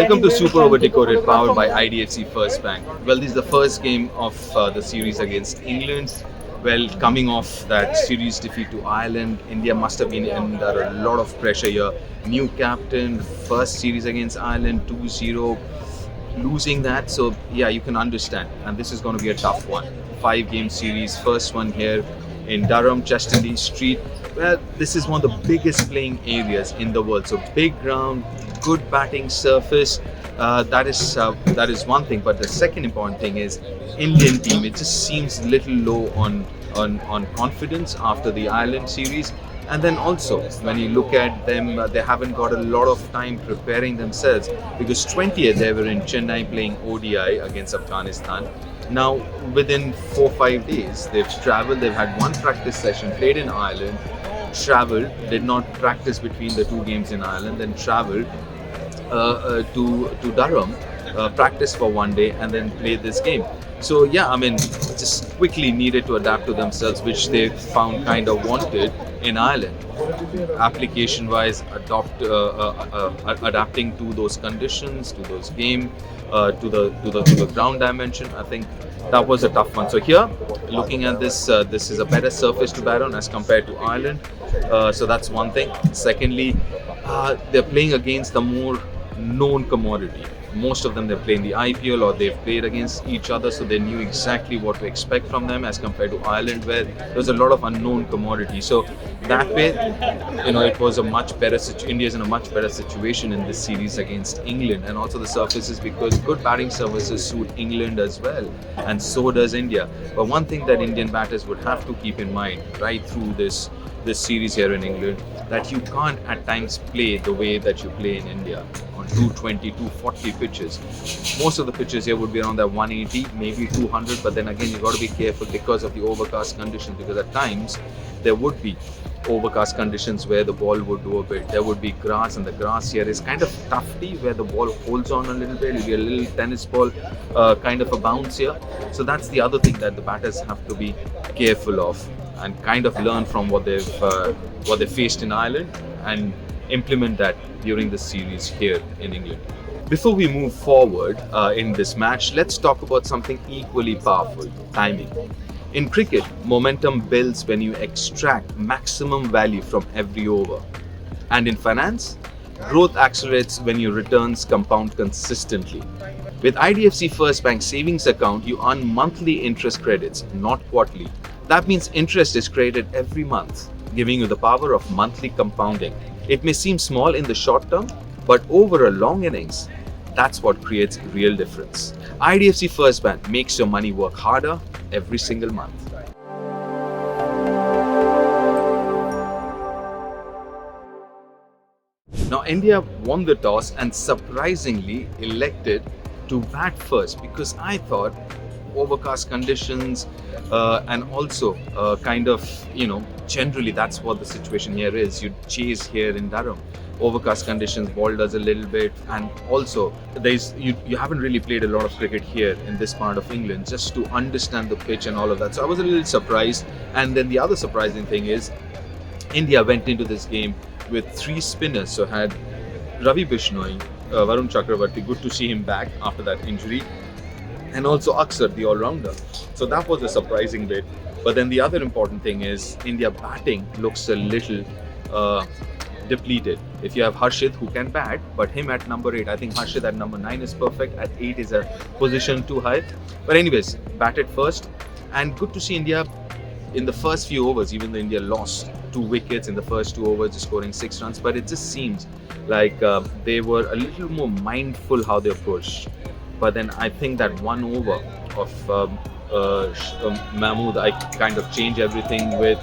Welcome to Super Over Decoded, powered by IDFC FIRST Bank. Well, this is the first game of the series against England. Well, coming off that series defeat to Ireland, India must have been under a lot of pressure here. New captain, first series against Ireland, 2-0, losing that. So, yeah, you can understand. And this is going to be a tough one. 5-game series, first one here in Durham, Chesterton Street. Well, this is one of the biggest playing areas in the world. So, big ground, good batting surface. That is one thing. But the second important thing is Indian team. It just seems a little low on confidence after the Ireland series. And then also, when you look at them, they haven't got a lot of time preparing themselves because 20th they were in Chennai playing ODI against Afghanistan. Now, within 4-5 days, they've travelled, they've had one practice session, played in Ireland, travelled, did not practice between the 2 games in Ireland, then travelled to Durham, practice for 1 day and then play this game. So yeah, I mean, just quickly needed to adapt to themselves, which they found kind of wanted in Ireland. Application-wise, adapting to those conditions, to those game, to the ground dimension. I think that was a tough one. So here, looking at this, this is a better surface to bat on as compared to Ireland. So that's one thing. Secondly, they're playing against the more known commodity. Most of them they play in the IPL or they've played against each other, so they knew exactly what to expect from them as compared to Ireland, where there's a lot of unknown commodity. So that way, it was a much better India's in a much better situation in this series against England, and also the surfaces, because good batting surfaces suit England as well, and so does India. But one thing that Indian batters would have to keep in mind right through this series here in England, that you can't at times play the way that you play in India on 220, 240 pitches. Most of the pitches here would be around that 180, maybe 200, but then again, you got to be careful because of the overcast conditions, because at times there would be overcast conditions where the ball would do a bit. There would be grass, and the grass here is kind of tufty where the ball holds on a little bit. It'll be a little tennis ball kind of a bounce here. So that's the other thing that the batters have to be careful of and kind of learn from what they faced in Ireland and implement that during the series here in England. Before we move forward in this match, let's talk about something equally powerful: timing. In cricket, momentum builds when you extract maximum value from every over. And in finance, growth accelerates when your returns compound consistently. With IDFC FIRST Bank savings account, you earn monthly interest credits, not quarterly. That means interest is credited every month, giving you the power of monthly compounding. It may seem small in the short term, but over a long innings, that's what creates real difference. IDFC FIRST Bank makes your money work harder every single month. Now, India won the toss and surprisingly elected to bat first, because I thought overcast conditions and also generally that's what the situation here is. You chase here in Durham, overcast conditions, ball does a little bit, and also you haven't really played a lot of cricket here in this part of England just to understand the pitch and all of that. So I was a little surprised. And then the other surprising thing is India went into this game with 3 spinners. So had Ravi Bishnoi, Varun Chakravarti, good to see him back after that injury, and also Aksar, the all-rounder. So that was a surprising bit. But then the other important thing is India batting looks a little depleted. If you have Harshit, who can bat, but him at number 8, I think Harshit at number 9 is perfect. At 8 is a position too high. But anyways, batted first. And good to see India in the first few overs, even though India lost 2 wickets in the first 2 overs, just scoring 6 runs. But it just seems like they were a little more mindful how they approached. But then I think that 1 over of Mahmood, I kind of changed everything with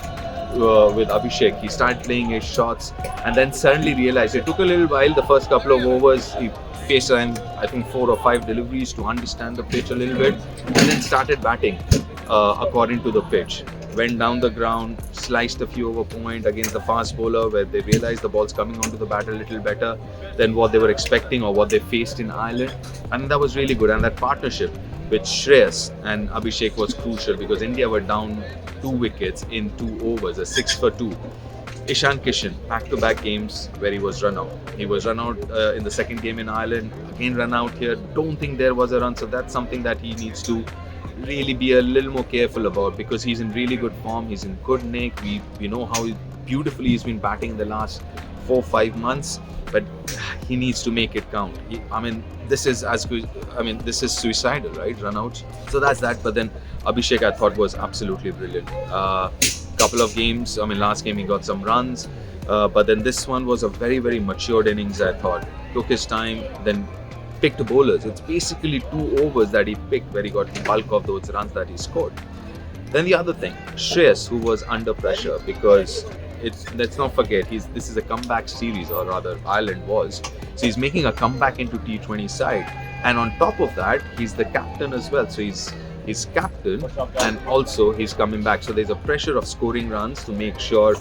Abhishek. He started playing his shots and then suddenly realized it took a little while. The first couple of overs, he faced around, I think, 4 or 5 deliveries to understand the pitch a little bit, and then started batting according to the pitch. Went down the ground, sliced a few over point against the fast bowler, where they realized the ball's coming onto the bat a little better than what they were expecting or what they faced in Ireland. And that was really good. And that partnership with Shreyas and Abhishek was crucial, because India were down 2 wickets in 2 overs, a 6 for 2. Ishan Kishan, back-to-back games where he was run out. He was run out in the second game in Ireland, again run out here. Don't think there was a run, so that's something that he needs to really be a little more careful about, because he's in really good form. He's in good nick. We know how beautifully he's been batting in the last 4-5 months, but he needs to make it count. This is as good. This is suicidal, right? Runouts. So that's that. But then Abhishek, I thought, was absolutely brilliant. Couple of games. Last game he got some runs, but then this one was a very, very matured innings. I thought took his time, then picked bowlers. It's basically 2 overs that he picked where he got bulk of those runs that he scored. Then the other thing, Shreyas, who was under pressure, because let's not forget, this is a comeback series, or rather Ireland was. So he's making a comeback into T20 side, and on top of that, he's the captain as well. So he's captain, and also he's coming back. So there's a pressure of scoring runs to make sure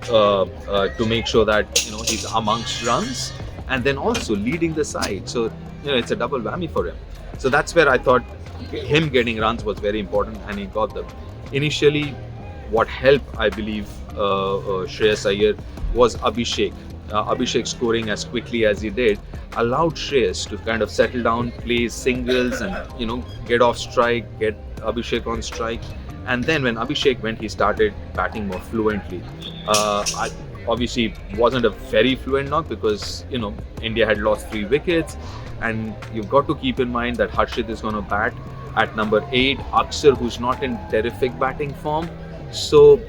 that he's amongst runs, and then also leading the side. So it's a double whammy for him. So that's where I thought him getting runs was very important, and he got them. Initially, what helped, I believe, Shreyas Iyer was Abhishek. Abhishek scoring as quickly as he did allowed Shreyas to kind of settle down, play singles, and get off strike, get Abhishek on strike. And then when Abhishek went, he started batting more fluently. Obviously, wasn't a very fluent knock because India had lost 3 wickets, and you've got to keep in mind that Harshit is going to bat at number 8, Akshar, who's not in terrific batting form. So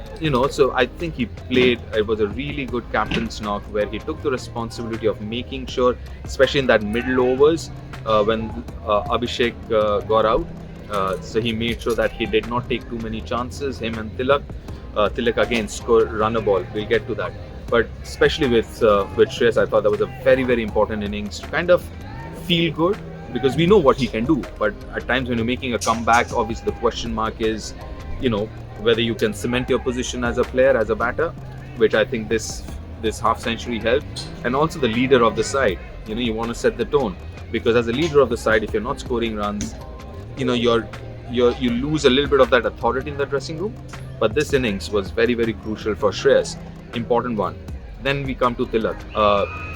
I think he played. It was a really good captain's knock where he took the responsibility of making sure, especially in that middle overs when Abhishek got out. So he made sure that he did not take too many chances. Him and Tilak. Tilak again scored, run a ball. We'll get to that. But especially with Shreyas, I thought that was a very, very important innings to kind of feel good, because we know what he can do. But at times when you're making a comeback, obviously the question mark is, whether you can cement your position as a player, as a batter, which I think this half century helped. And also the leader of the side. You want to set the tone, because as a leader of the side, if you're not scoring runs, you lose a little bit of that authority in the dressing room. But this innings was very, very crucial for Shreyas. Important one. Then we come to Tilak.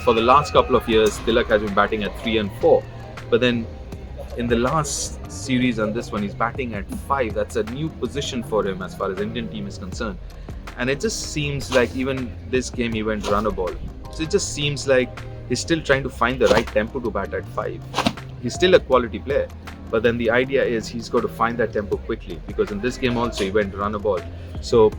For the last couple of years, Tilak has been batting at 3 and 4. But then in the last series and this one, he's batting at 5. That's a new position for him as far as Indian team is concerned. And it just seems like even this game he went run a ball. So it just seems like he's still trying to find the right tempo to bat at 5. He's still a quality player. But then the idea is he's got to find that tempo quickly, because in this game also he went run a ball. So,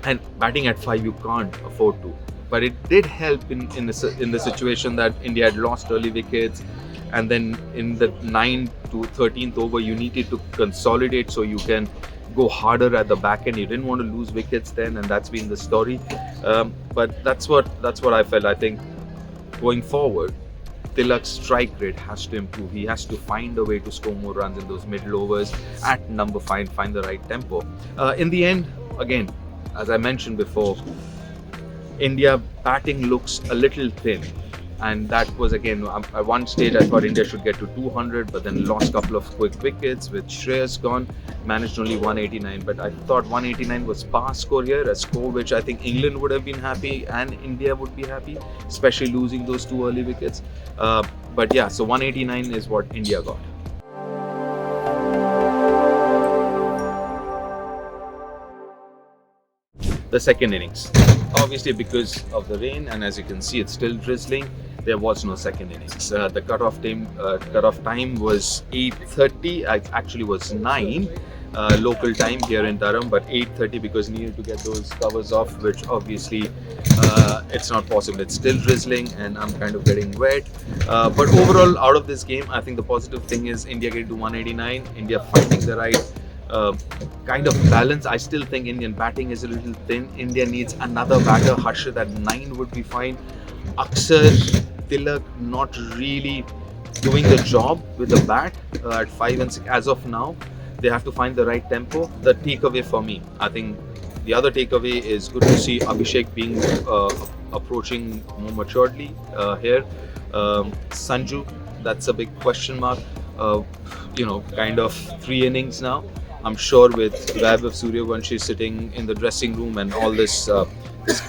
and batting at 5 you can't afford to. But it did help in the situation that India had lost early wickets, and then in the 9th to 13th over you needed to consolidate so you can go harder at the back end. You didn't want to lose wickets then, and that's been the story. But that's what I felt. I think going forward, Tilak's strike rate has to improve. He has to find a way to score more runs in those middle overs at number 5, find the right tempo. In the end, again, as I mentioned before, India batting looks a little thin. And that was again, at one stage I thought India should get to 200, but then lost a couple of quick wickets with Shreyas gone, managed only 189. But I thought 189 was par score here, a score which I think England would have been happy and India would be happy, especially losing those 2 early wickets. But yeah, so 189 is what India got. The second innings, obviously because of the rain, and as you can see it's still drizzling, there was no second innings. The cutoff time was 8:30. Actually was 9 local time here in Durham, but 8:30 because needed to get those covers off, which obviously it's not possible. It's still drizzling and I'm kind of getting wet. But overall, out of this game, I think the positive thing is India getting to 189. India finding the right kind of balance. I still think Indian batting is a little thin. India needs another batter. Harshit at 9 would be fine. Akshar, Tilak not really doing the job with the bat at 5 and 6 as of now. They have to find the right tempo. The takeaway for me, I think the other takeaway is good to see Abhishek being approaching more maturely here. Sanju, that's a big question mark. Kind of 3 innings now. I'm sure with Vaibhav Suryavanshi sitting in the dressing room and all this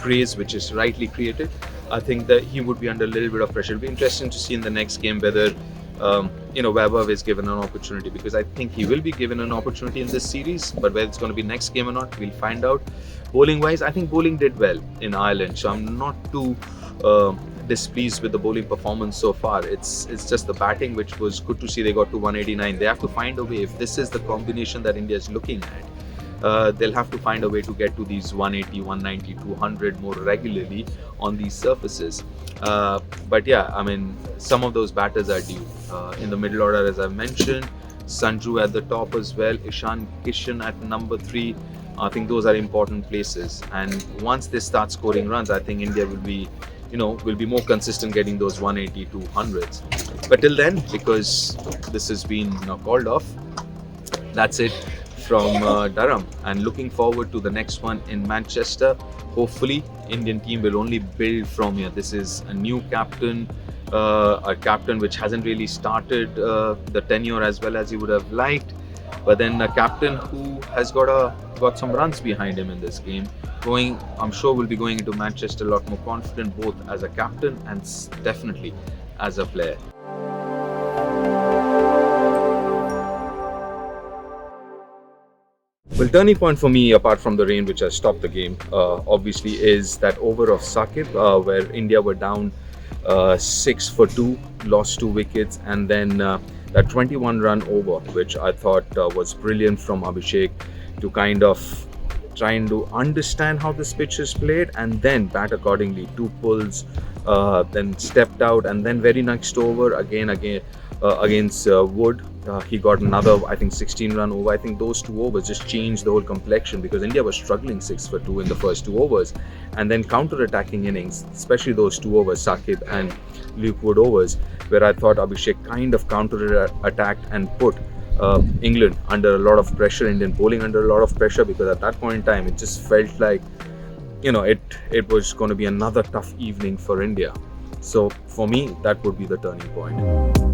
craze which is rightly created, I think that he would be under a little bit of pressure. It'll be interesting to see in the next game whether Vaibhav is given an opportunity, because I think he will be given an opportunity in this series, but whether it's going to be next game or not, we'll find out. Bowling wise, I think bowling did well in Ireland, so I'm not too displeased with the bowling performance so far. It's just the batting which was good to see. They got to 189. They have to find a way. If this is the combination that India is looking at, they'll have to find a way to get to these 180, 190, 200 more regularly on these surfaces. But yeah, I mean, some of those batters are due. In the middle order, as I've mentioned, Sanju at the top as well, Ishan Kishan at number 3. I think those are important places. And once they start scoring runs, I think India will be more consistent getting those 180 to 100s. But till then, because this has been called off, that's it from Durham, and looking forward to the next one in Manchester. Hopefully Indian team will only build from here. This is a new captain, a captain which hasn't really started the tenure as well as he would have liked, but then a captain who has got some runs behind him in this game. I'm sure will be going into Manchester a lot more confident, both as a captain and definitely as a player. Well, turning point for me, apart from the rain which has stopped the game, obviously is that over of Saqib, where India were down 6 for 2, lost 2 wickets, and then that 21-run over, which I thought was brilliant from Abhishek to kind of trying to understand how this pitch is played and then bat accordingly. 2 pulls, then stepped out, and then very next over again against Wood. He got another, I think, 16-run over. I think those 2 overs just changed the whole complexion, because India was struggling 6 for 2 in the first 2 overs, and then counter-attacking innings, especially those 2 overs, Saqib and Luke Wood overs, where I thought Abhishek kind of counter-attacked and put England under a lot of pressure, Indian bowling under a lot of pressure, because at that point in time, it just felt like, it was going to be another tough evening for India. So for me, that would be the turning point.